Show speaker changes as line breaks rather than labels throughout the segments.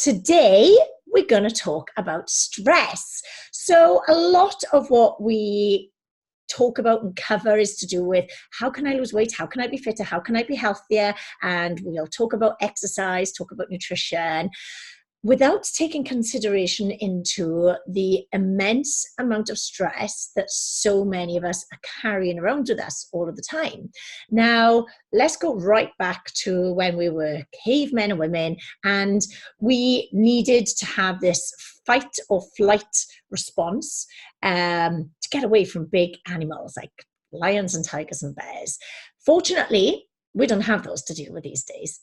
Today, we're going to talk about stress. So a lot of what we talk about and cover is to do with how can I lose weight, how can I be fitter, how can I be healthier, and we'll talk about exercise, talk about nutrition, without taking consideration into the immense amount of stress that so many of us are carrying around with us all of the time. Now, let's go right back to when we were cavemen and women, and we needed to have this fight or flight response to get away from big animals like lions and tigers and bears. Fortunately, we don't have those to deal with these days.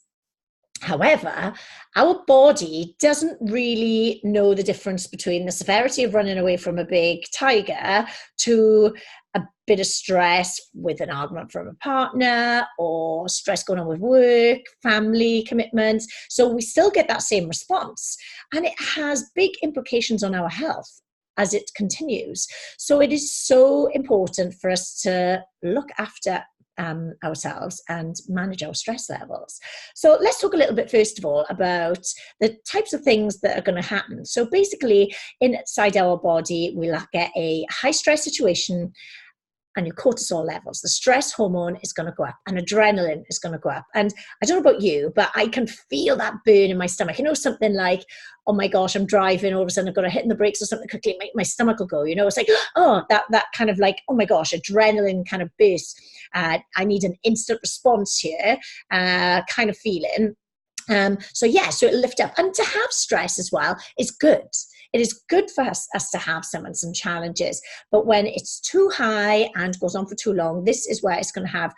However, our body doesn't really know the difference between the severity of running away from a big tiger to a bit of stress with an argument from a partner or stress going on with work, family commitments. So we still get that same response, and it has big implications on our health as it continues. So it is so important for us to look after ourselves and manage our stress levels. So let's talk a little bit first of all about the types of things that are going to happen. So basically inside our body, we'll get a high stress situation and your cortisol levels, the stress hormone is going to go up and adrenaline is going to go up. And I don't know about you, but I can feel that burn in my stomach. You know, something like, oh my gosh, I'm driving, all of a sudden I've got to hit the brakes or something quickly, my stomach will go, you know, it's like, oh, that kind of like, oh my gosh, adrenaline kind of burst. I need an instant response here, kind of feeling. So it'll lift up. And to have stress as well is good. It is good for us to have some challenges. But when it's too high and goes on for too long, this is where it's going to have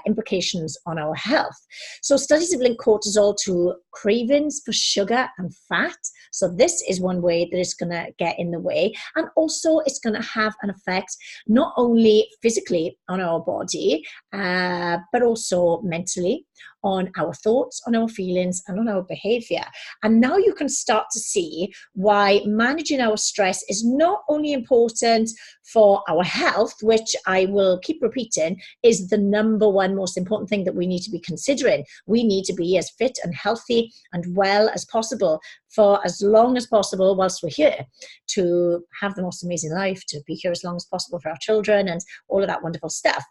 implications on our health. So studies have linked cortisol to cravings for sugar and fat. So this is one way that it's going to get in the way. And also it's going to have an effect not only physically on our body, but also mentally, on our thoughts, on our feelings, and on our behavior. And now you can start to see why managing our stress is not only important for our health, which I will keep repeating, is the number one most important thing that we need to be considering. We need to be as fit and healthy and well as possible for as long as possible whilst we're here, to have the most amazing life, to be here as long as possible for our children and all of that wonderful stuff.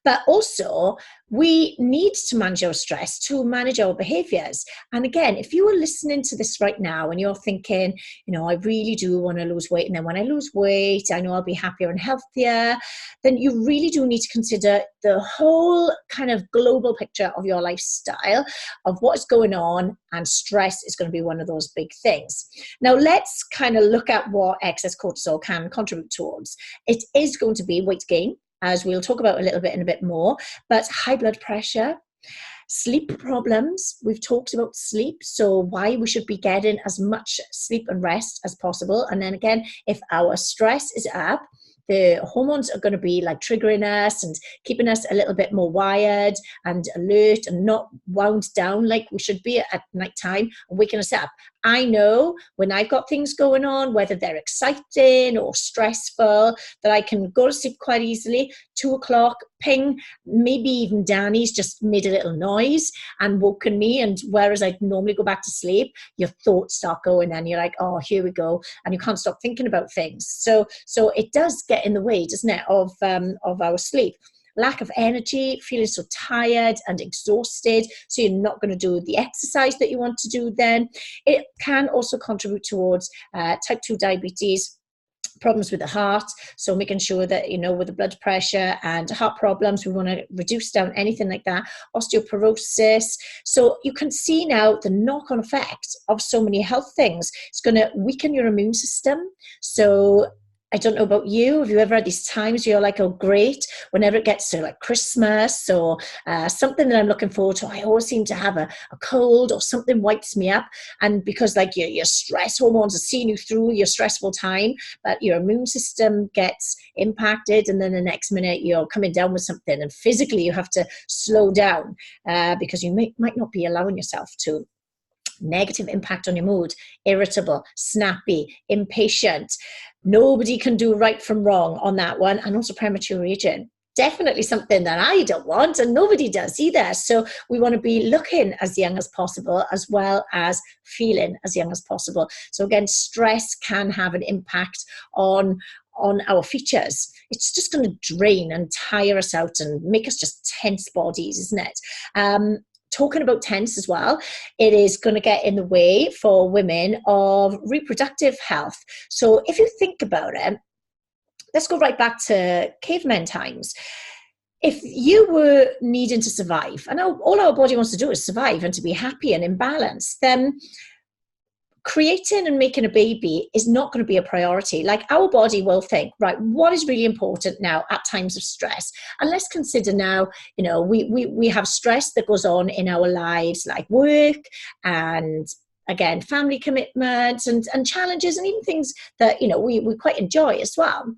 But also we need to manage our stress to manage our behaviors. And again, if you are listening to this right now and you're thinking, you know, I really do want to lose weight, and then when I lose weight, I know I'll be happier and healthier, then you really do need to consider the whole kind of global picture of your lifestyle, of what's going on, and stress is going to be one of those big things. Now, let's kind of look at what excess cortisol can contribute towards. It is going to be weight gain, as we'll talk about a little bit in a bit more, but high blood pressure, sleep problems. We've talked about sleep, so why we should be getting as much sleep and rest as possible. And then again, if our stress is up, the hormones are going to be like triggering us and keeping us a little bit more wired and alert and not wound down like we should be at nighttime and waking us up. I know when I've got things going on, whether they're exciting or stressful, that I can go to sleep quite easily. 2:00, ping, maybe even Danny's just made a little noise and woken me. And whereas I'd normally go back to sleep, your thoughts start going and you're like, oh, here we go. And you can't stop thinking about things. So it does get in the way, doesn't it, of our sleep. Lack of energy, feeling so tired and exhausted, so you're not going to do the exercise that you want to do then. It can also contribute towards type 2 diabetes, problems with the heart, so making sure that, you know, with the blood pressure and heart problems, we want to reduce down anything like that. Osteoporosis. So you can see now the knock-on effect of so many health things. It's going to weaken your immune system. So I don't know about you. Have you ever had these times where you're like, oh, great, whenever it gets to like Christmas or something that I'm looking forward to, I always seem to have a cold or something wipes me up. And because like your stress hormones are seeing you through your stressful time, but your immune system gets impacted, and then the next minute you're coming down with something, and physically you have to slow down because you might not be allowing yourself to. Negative impact on your mood, irritable, snappy, impatient. Nobody can do right from wrong on that one, and also premature aging. definitely something that I don't want, and nobody does either. So we want to be looking as young as possible, as well as feeling as young as possible. So again, stress can have an impact on our features. It's just going to drain and tire us out and make us just tense bodies, isn't it? Talking about tense as well, it is going to get in the way for women of reproductive health. So if you think about it, let's go right back to caveman times. If you were needing to survive, and all our body wants to do is survive and to be happy and in balance, then creating and making a baby is not going to be a priority. Like, our body will think, right, what is really important now at times of stress? And let's consider now, we have stress that goes on in our lives, like work and, again, family commitments and challenges, and even things that, we quite enjoy as well.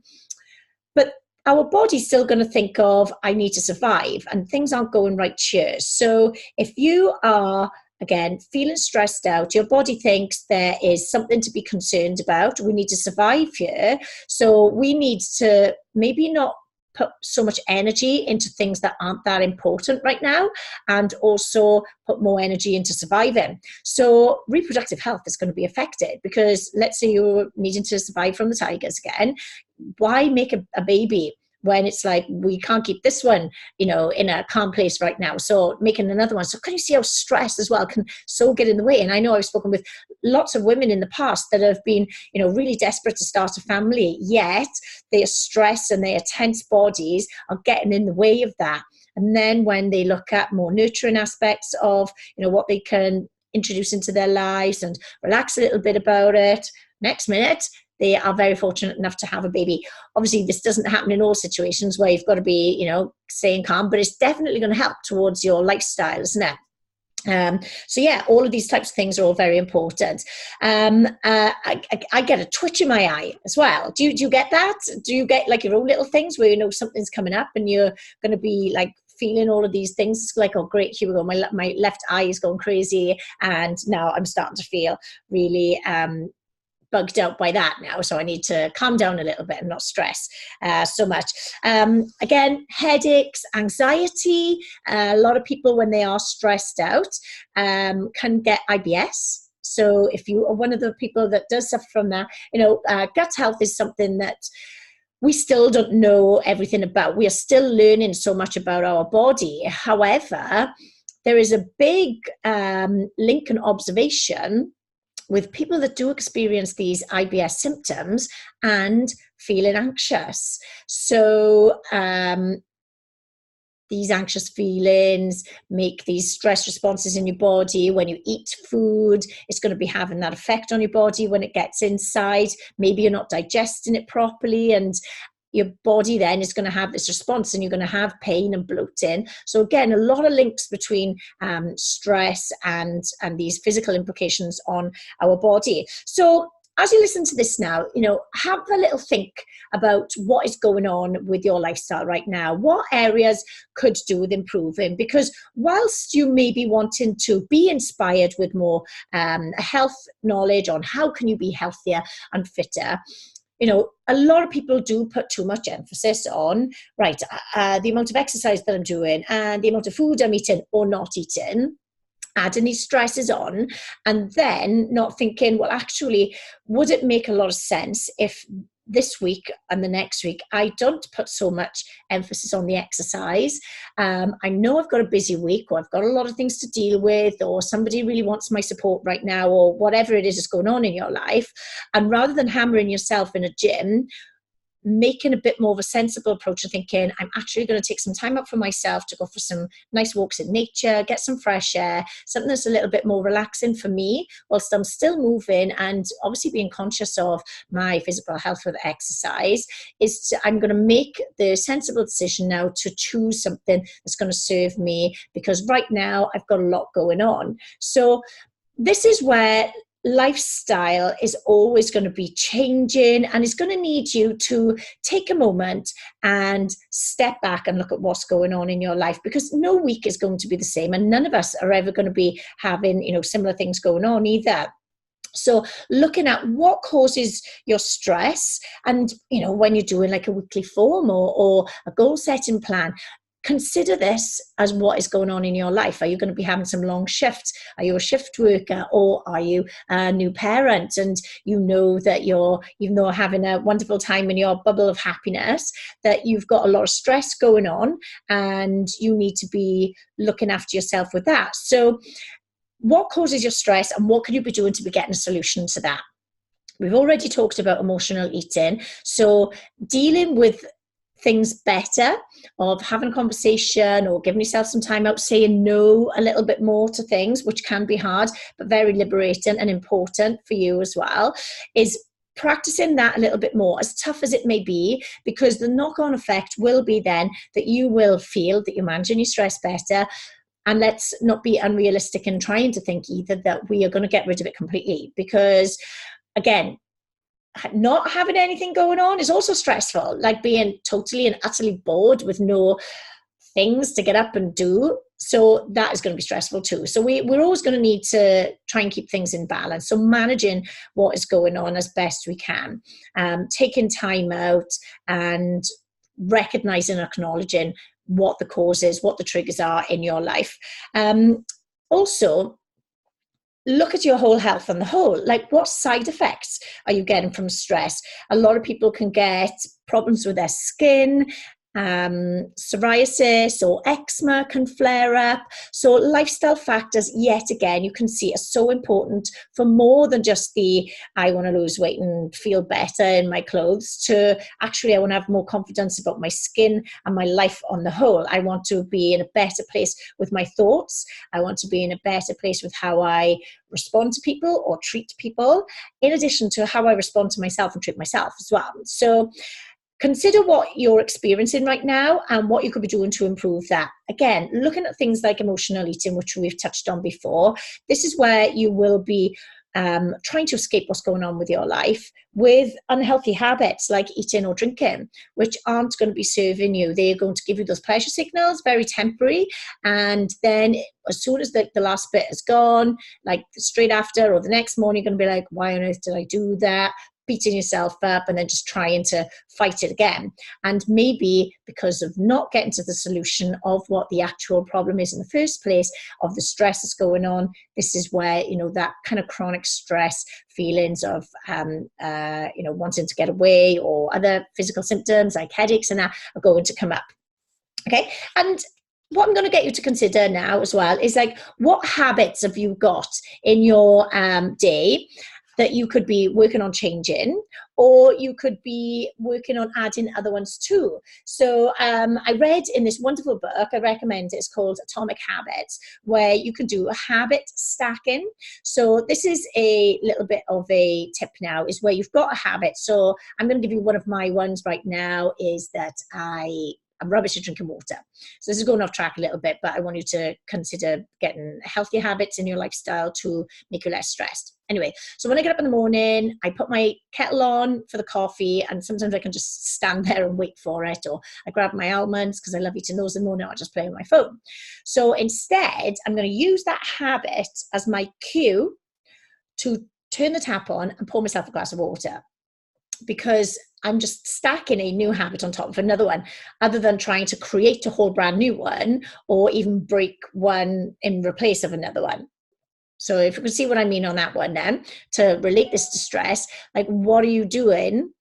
But our body's still going to think of, I need to survive, and things aren't going right here. So if you are, again, feeling stressed out, your body thinks there is something to be concerned about. We need to survive here. So we need to maybe not put so much energy into things that aren't that important right now, and also put more energy into surviving. So reproductive health is going to be affected, because let's say you're needing to survive from the tigers again. Why make a baby when it's like, we can't keep this one, in a calm place right now, so making another one? So can you see how stress as well can so get in the way? And I know I've spoken with lots of women in the past that have been, really desperate to start a family, yet their stress and their tense bodies are getting in the way of that. And then when they look at more nurturing aspects of, what they can introduce into their lives and relax a little bit about it, next minute they are very fortunate enough to have a baby. Obviously, this doesn't happen in all situations where you've got to be, staying calm, but it's definitely going to help towards your lifestyle, isn't it? So yeah, all of these types of things are all very important. I get a twitch in my eye as well. Do you get that? Do you get like your own little things where something's coming up and you're going to be like feeling all of these things? It's like, oh great, here we go, my left eye is going crazy, and now I'm starting to feel really bugged out by that now, so I need to calm down a little bit and not stress so much. Again, headaches, anxiety. A lot of people, when they are stressed out, can get IBS. So if you are one of the people that does suffer from that, gut health is something that we still don't know everything about. We are still learning so much about our body. However, there is a big link and observation with people that do experience these IBS symptoms and feeling anxious. So these anxious feelings make these stress responses in your body. When you eat food, it's going to be having that effect on your body when it gets inside. Maybe you're not digesting it properly, and your body then is going to have this response, and you're going to have pain and bloating. So again, a lot of links between stress and these physical implications on our body. So as you listen to this now, have a little think about what is going on with your lifestyle right now. What areas could do with improving? Because whilst you may be wanting to be inspired with more health knowledge on how can you be healthier and fitter, a lot of people do put too much emphasis on, right, the amount of exercise that I'm doing and the amount of food I'm eating or not eating, adding these stresses on, and then not thinking, well, actually, would it make a lot of sense if this week and the next week I don't put so much emphasis on the exercise? I know I've got a busy week, or I've got a lot of things to deal with, or somebody really wants my support right now, or whatever it is that's going on in your life. And rather than hammering yourself in a gym, making a bit more of a sensible approach and thinking, I'm actually going to take some time out for myself to go for some nice walks in nature, get some fresh air, something that's a little bit more relaxing for me, whilst I'm still moving and obviously being conscious of my physical health with exercise, I'm going to make the sensible decision now to choose something that's going to serve me, because right now I've got a lot going on. So this is where lifestyle is always going to be changing, and it's going to need you to take a moment and step back and look at what's going on in your life, because no week is going to be the same, and none of us are ever going to be having similar things going on either. So looking at what causes your stress, and when you're doing like a weekly form or a goal setting plan, consider this as what is going on in your life. Are you going to be having some long shifts? Are you a shift worker, or are you a new parent and you know that you're having a wonderful time in your bubble of happiness, that you've got a lot of stress going on and you need to be looking after yourself with that. So what causes your stress, and what could you be doing to be getting a solution to that? We've already talked about emotional eating. So dealing with things better, of having a conversation or giving yourself some time out, saying no a little bit more to things, which can be hard, but very liberating and important for you as well, is practicing that a little bit more, as tough as it may be, because the knock-on effect will be then that you will feel that you're managing your stress better. And let's not be unrealistic in trying to think either that we are going to get rid of it completely, because again, not having anything going on is also stressful, like being totally and utterly bored with no things to get up and do. So that is going to be stressful too. So we're always going to need to try and keep things in balance. So managing what is going on as best we can, taking time out and recognizing and acknowledging what the cause is, what the triggers are in your life. Also, look at your whole health on the whole. Like, what side effects are you getting from stress? A lot of people can get problems with their skin, psoriasis or eczema can flare up. So lifestyle factors, yet again, you can see are so important for more than just the I want to lose weight and feel better in my clothes, to actually I want to have more confidence about my skin and my life on the whole. I want to be in a better place with my thoughts. I want to be in a better place with how I respond to people or treat people, in addition to how I respond to myself and treat myself as well. So consider what you're experiencing right now and what you could be doing to improve that. Again, looking at things like emotional eating, which we've touched on before, this is where you will be trying to escape what's going on with your life with unhealthy habits like eating or drinking, which aren't going to be serving you. They're going to give you those pleasure signals, very temporary. And then as soon as the last bit is gone, like straight after or the next morning, you're going to be like, why on earth did I do that? Beating yourself up and then just trying to fight it again. And maybe because of not getting to the solution of what the actual problem is in the first place, of the stress that's going on, this is where, that kind of chronic stress, feelings of, wanting to get away, or other physical symptoms like headaches and that are going to come up. Okay. And what I'm going to get you to consider now as well is, like, what habits have you got in your day that you could be working on changing, or you could be working on adding other ones too. So I read in this wonderful book, I recommend it, it's called Atomic Habits, where you can do a habit stacking. So this is a little bit of a tip now, is where you've got a habit. So I'm going to give you one of my ones right now, is that I'm rubbish at drinking water. So this is going off track a little bit, but I want you to consider getting healthier habits in your lifestyle to make you less stressed. Anyway, so when I get up in the morning, I put my kettle on for the coffee, and sometimes I can just stand there and wait for it, or I grab my almonds because I love eating those in the morning, or I just play on my phone. So instead, I'm going to use that habit as my cue to turn the tap on and pour myself a glass of water, because I'm just stacking a new habit on top of another one, other than trying to create a whole brand new one, or even break one in replace of another one. So if you can see what I mean on that one then, to relate this to stress, like, what are you doing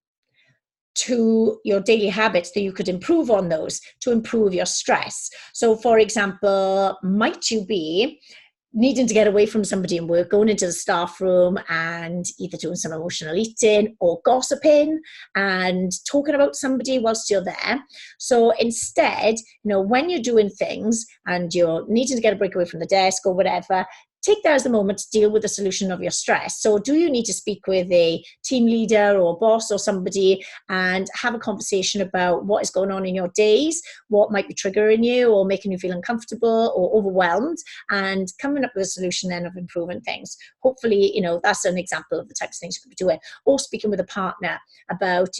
to your daily habits that you could improve on those to improve your stress? So for example, might you be needing to get away from somebody in work, going into the staff room and either doing some emotional eating or gossiping and talking about somebody whilst you're there. So instead, when you're doing things and you're needing to get a break away from the desk or whatever, take that as a moment to deal with the solution of your stress. So do you need to speak with a team leader or boss or somebody and have a conversation about what is going on in your days, what might be triggering you or making you feel uncomfortable or overwhelmed, and coming up with a solution then of improving things? Hopefully, that's an example of the types of things you could be doing. Or speaking with a partner about,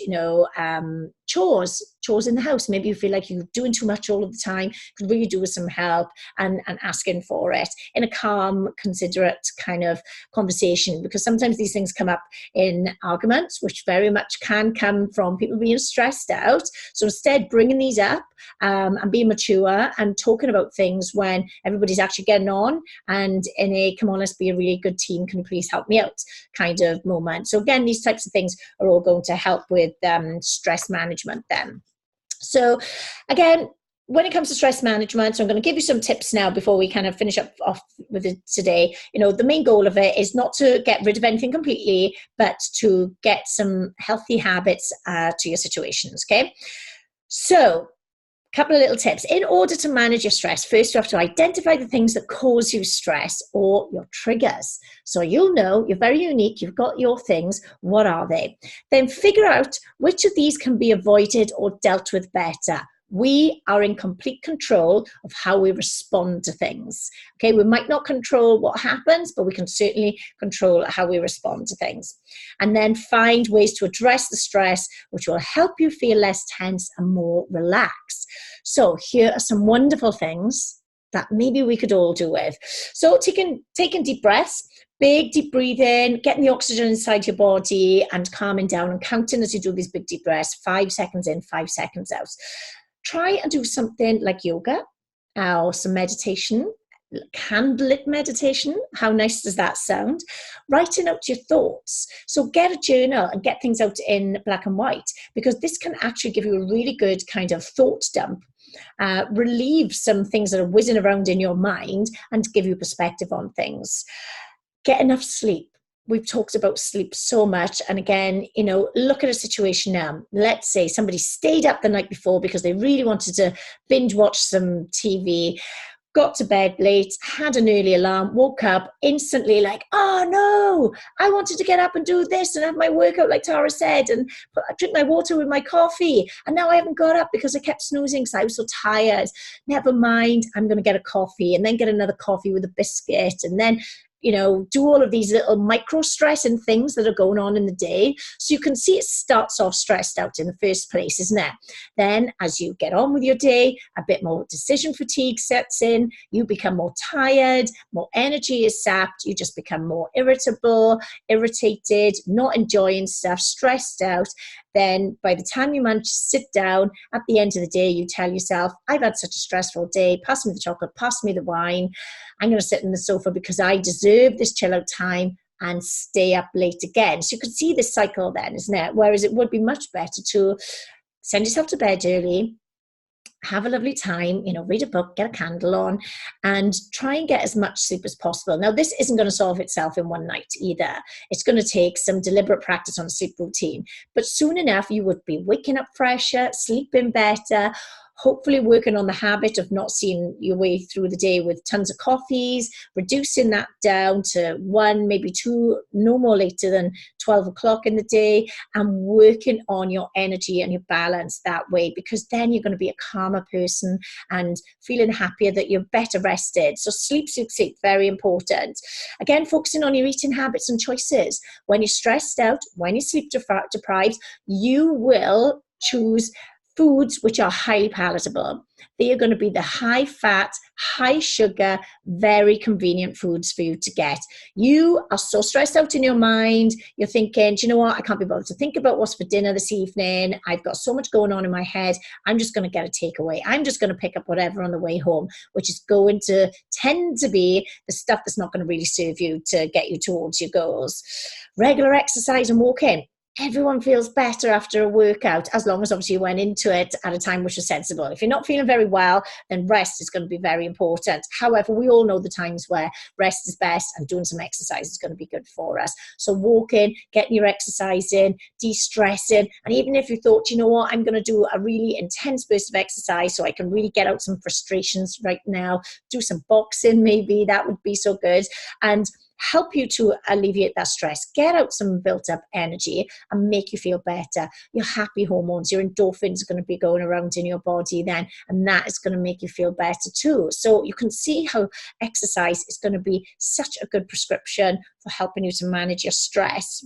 chores chores in the house. Maybe you feel like you're doing too much all of the time, could really do with some help, and asking for it in a calm, considerate kind of conversation, because sometimes these things come up in arguments, which very much can come from people being stressed out. So instead, bringing these up and being mature and talking about things when everybody's actually getting on, and in a come on, let's be a really good team, can you please help me out kind of moment. So again, these types of things are all going to help with stress management then. So again, when it comes to stress management, so I'm going to give you some tips now before we kind of finish up off with it today. You know, the main goal of it is not to get rid of anything completely, but to get some healthy habits to your situations, okay? So a couple of little tips. In order to manage your stress, first you have to identify the things that cause you stress or your triggers. So you'll know you're very unique, you've got your things, what are they? Then figure out which of these can be avoided or dealt with better. We are in complete control of how we respond to things. Okay, we might not control what happens, but we can certainly control how we respond to things. And then find ways to address the stress, which will help you feel less tense and more relaxed. So here are some wonderful things that maybe we could all do with. So taking deep breaths, big deep breathing, getting the oxygen inside your body and calming down and counting as you do these big deep breaths, 5 seconds in, 5 seconds out. Try and do something like yoga or some meditation, candlelit meditation. How nice does that sound? Writing out your thoughts. So get a journal and get things out in black and white, because this can actually give you a really good kind of thought dump, relieve some things that are whizzing around in your mind and give you perspective on things. Get enough sleep. We've talked about sleep so much. And again, you know, look at a situation now. Let's say somebody stayed up the night before because they really wanted to binge watch some TV, got to bed late, had an early alarm, woke up instantly like, oh no, I wanted to get up and do this and have my workout like Tara said and drink my water with my coffee. And now I haven't got up because I kept snoozing because I was so tired. Never mind, I'm going to get a coffee and then get another coffee with a biscuit and then, you know, do all of these little micro stress and things that are going on in the day. So you can see it starts off stressed out in the first place, isn't it? Then as you get on with your day, a bit more decision fatigue sets in, you become more tired, more energy is sapped, you just become more irritable, irritated, not enjoying stuff, stressed out. Then by the time you manage to sit down at the end of the day, you tell yourself, I've had such a stressful day, pass me the chocolate, pass me the wine. I'm going to sit on the sofa because I deserve this chill out time and stay up late again. So you can see this cycle then, isn't it? Whereas it would be much better to send yourself to bed early, have a lovely time, you know, read a book, get a candle on, and try and get as much sleep as possible. Now, this isn't going to solve itself in one night either. It's going to take some deliberate practice on a sleep routine. But soon enough, you would be waking up fresher, sleeping better, hopefully working on the habit of not seeing your way through the day with tons of coffees, reducing that down to 1, maybe 2, no more later than 12 o'clock in the day, and working on your energy and your balance that way, because then you're going to be a calmer person and feeling happier that you're better rested. So sleep, very important. Again, focusing on your eating habits and choices. When you're stressed out, when you're sleep deprived, you will choose foods which are highly palatable. They are going to be the high fat, high sugar, very convenient foods for you to get. You are so stressed out in your mind. You're thinking, do you know what? I can't be bothered to think about what's for dinner this evening. I've got so much going on in my head. I'm just going to get a takeaway. I'm just going to pick up whatever on the way home, which is going to tend to be the stuff that's not going to really serve you to get you towards your goals. Regular exercise and walking. Everyone feels better after a workout, as long as obviously you went into it at a time which was sensible. If you're not feeling very well, then rest is going to be very important. However, we all know the times where rest is best and doing some exercise is going to be good for us. So walking, getting your exercise in, de-stressing, and even if you thought, you know what, I'm going to do a really intense burst of exercise so I can really get out some frustrations right now, do some boxing maybe, that would be so good, and help you to alleviate that stress, get out some built up energy and make you feel better. Your happy hormones, your endorphins are going to be going around in your body then, and that is going to make you feel better too. So you can see how exercise is going to be such a good prescription for helping you to manage your stress.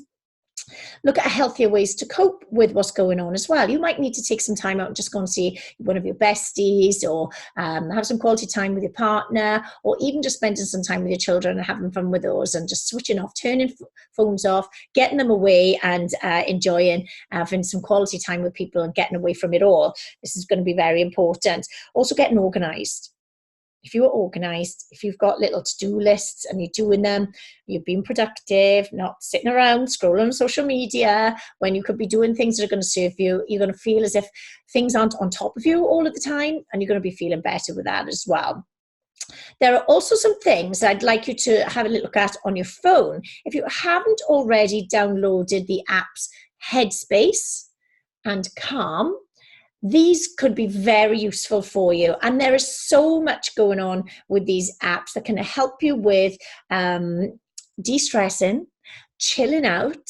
look at healthier ways to cope with what's going on as well. You might need to take some time out and just go and see one of your besties, or have some quality time with your partner, or even just spending some time with your children and having fun with those, and just switching off, turning phones off, getting them away, and enjoying having some quality time with people and getting away from it all. This is going to be very important. Also, getting organized. If you are organized, if you've got little to-do lists and you're doing them, you've been productive, not sitting around scrolling on social media when you could be doing things that are going to serve you, you're going to feel as if things aren't on top of you all of the time, and you're going to be feeling better with that as well. There are also some things I'd like you to have a look at on your phone. If you haven't already downloaded the apps Headspace and Calm, these could be very useful for you. And there is so much going on with these apps that can help you with de-stressing, chilling out,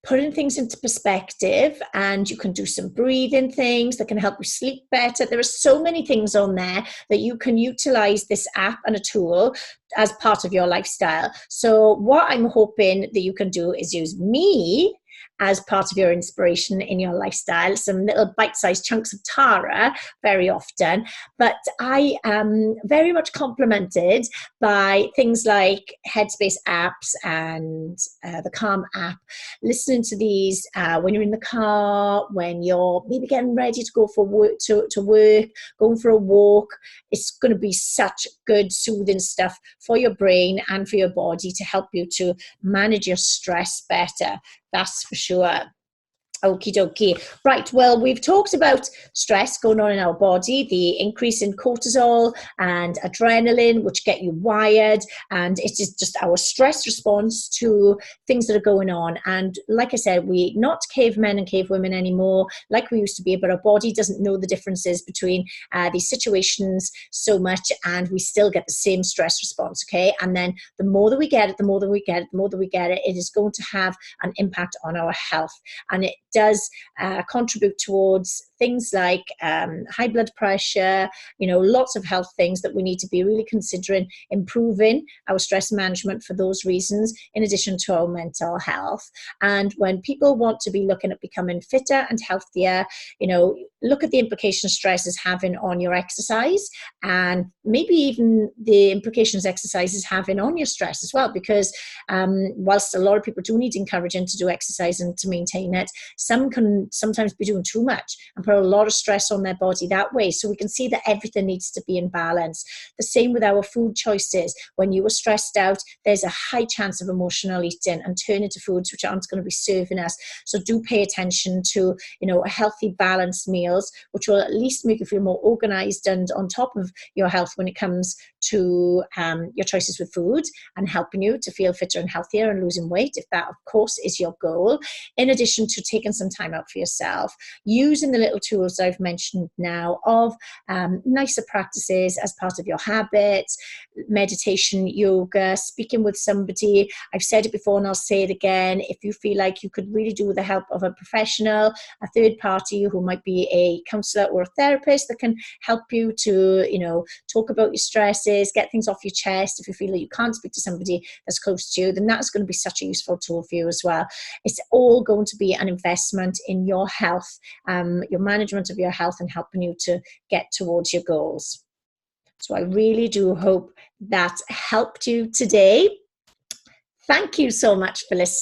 putting things into perspective, and you can do some breathing things that can help you sleep better. There are so many things on there that you can utilize this app and a tool as part of your lifestyle. So what I'm hoping that you can do is use me as part of your inspiration in your lifestyle, some little bite-sized chunks of Tara very often, but I am very much complemented by things like Headspace apps and the Calm app. Listening to these when you're in the car, when you're maybe getting ready to go for work, to work, going for a walk. It's going to be such good soothing stuff for your brain and for your body to help you to manage your stress better. That's for sure. Okie dokie. Right, well, we've talked about stress going on in our body, the increase in cortisol and adrenaline, which get you wired, and it is just our stress response to things that are going on. And like I said, we're not cavemen and cavewomen anymore like we used to be, but our body doesn't know the differences between these situations so much, and we still get the same stress response, okay? And then the more that we get it, the more that we get it, the more that we get it, it is going to have an impact on our health. And it does contribute towards things like high blood pressure, lots of health things that we need to be really considering improving our stress management for those reasons, in addition to our mental health. And when people want to be looking at becoming fitter and healthier, look at the implications stress is having on your exercise, and maybe even the implications exercise is having on your stress as well, because whilst a lot of people do need encouraging to do exercise and to maintain it, some can sometimes be doing too much and put a lot of stress on their body that way. So we can see that everything needs to be in balance. The same with our food choices. When you are stressed out, there's a high chance of emotional eating and turning to foods which aren't going to be serving us. So do pay attention to, a healthy, balanced meals, which will at least make you feel more organized and on top of your health when it comes to your choices with food, and helping you to feel fitter and healthier and losing weight, if that, of course, is your goal. In addition to taking some time out for yourself, using the little tools I've mentioned now of nicer practices as part of your habits, meditation, yoga, speaking with somebody. I've said it before and I'll say it again. If you feel like you could really do with the help of a professional, a third party who might be a counselor or a therapist that can help you to, talk about your stresses, get things off your chest. If you feel that you can't speak to somebody that's close to you, then that's going to be such a useful tool for you as well. It's all going to be an investment in your health, your management of your health, and helping you to get towards your goals. So I really do hope that helped you today. Thank you so much for listening.